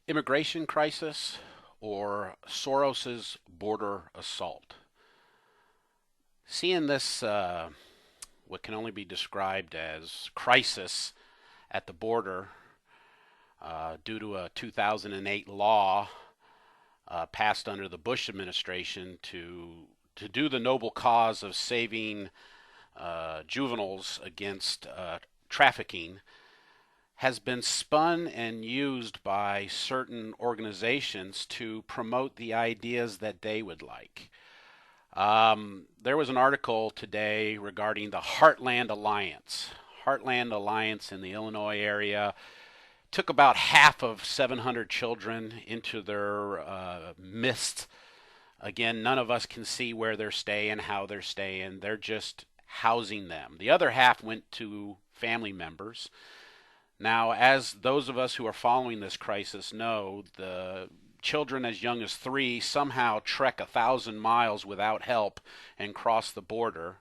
immigration crisis or Soros's border assault. Seeing this, what can only be described as crisis at the border due to a 2008 law passed under the Bush administration to do the noble cause of saving juveniles against trafficking has been spun and used by certain organizations to promote the ideas that they would like. There was an article today regarding the Heartland Alliance. Heartland Alliance in the Illinois area took about half of 700 children into their midst. Again, none of us can see where they're staying, how they're staying. They're just housing them. The other half went to family members. Now, as those of us who are following this crisis know, the children as young as 3 somehow trek 1,000 miles without help and cross the border,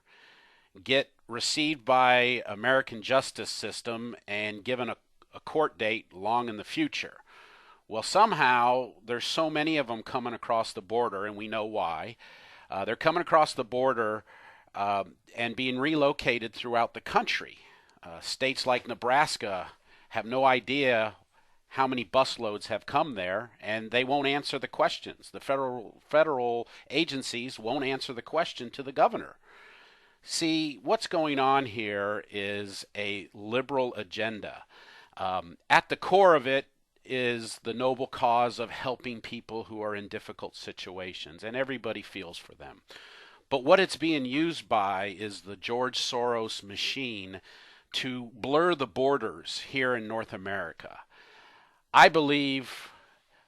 get received by American justice system and given a court date long in the future. Well, somehow there's so many of them coming across the border, and we know why. They're coming across the border and being relocated throughout the country. States like Nebraska have no idea how many busloads have come there, and they won't answer the questions. The federal agencies won't answer the question to the governor. See, what's going on here is a liberal agenda. At the core of it is the noble cause of helping people who are in difficult situations, and everybody feels for them. But what it's being used by is the George Soros machine to blur the borders here in North America. I believe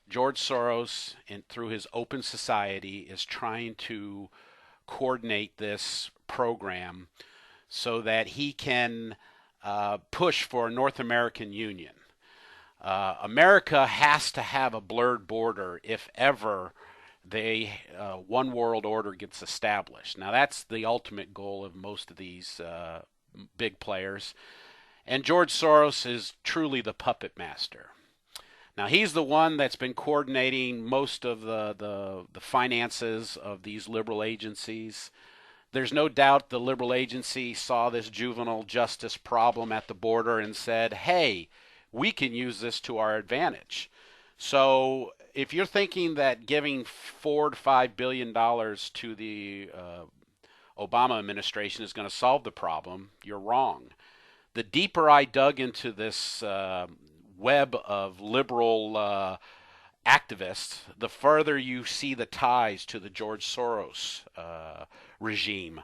George Soros, through his Open Society, is trying to coordinate this program so that he can push for a North American Union. America has to have a blurred border if ever one world order gets established. Now that's the ultimate goal of most of these big players, and George Soros is truly the puppet master. Now he's the one that's been coordinating most of the finances of these liberal agencies. There's no doubt the liberal agency saw this juvenile justice problem at the border and said, hey, we can use this to our advantage. So if you're thinking that giving $4 to $5 billion to the Obama administration is going to solve the problem, you're wrong. The deeper I dug into this web of liberal activists, the further you see the ties to the George Soros regime.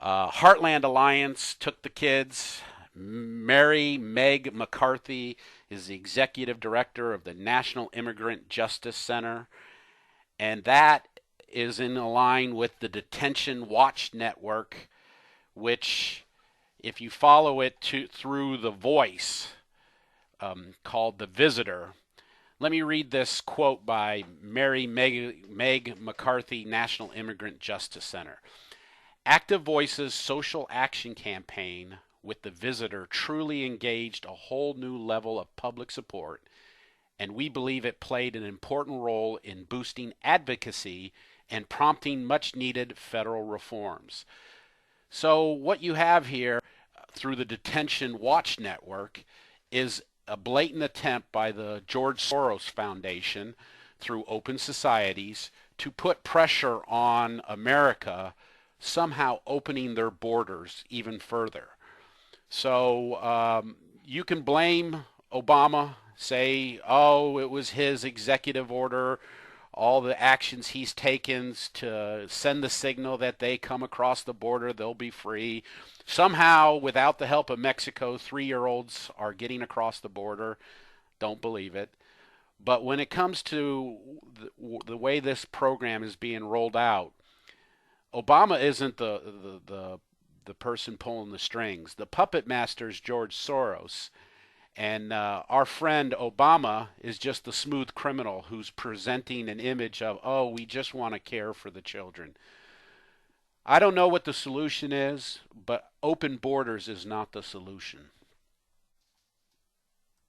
Heartland Alliance took the kids. Mary Meg McCarthy is the executive director of the National Immigrant Justice Center, and that is in line with the Detention Watch Network, which, if you follow it through the voice called The Visitor, let me read this quote by Mary Meg McCarthy, National Immigrant Justice Center. Active Voices social action campaign with The Visitor truly engaged a whole new level of public support, and we believe it played an important role in boosting advocacy and prompting much-needed federal reforms. So what you have here through the Detention Watch Network is a blatant attempt by the George Soros Foundation through Open Societies to put pressure on America, somehow opening their borders even further. So you can blame Obama, say, oh, it was his executive order, all the actions he's taken to send the signal that they come across the border, they'll be free. Somehow, without the help of Mexico, 3-year-olds are getting across the border. Don't believe it. But when it comes to the way this program is being rolled out, Obama isn't the person pulling the strings. The puppet master is George Soros. And our friend Obama is just the smooth criminal who's presenting an image of, oh, we just want to care for the children. I don't know what the solution is, but open borders is not the solution.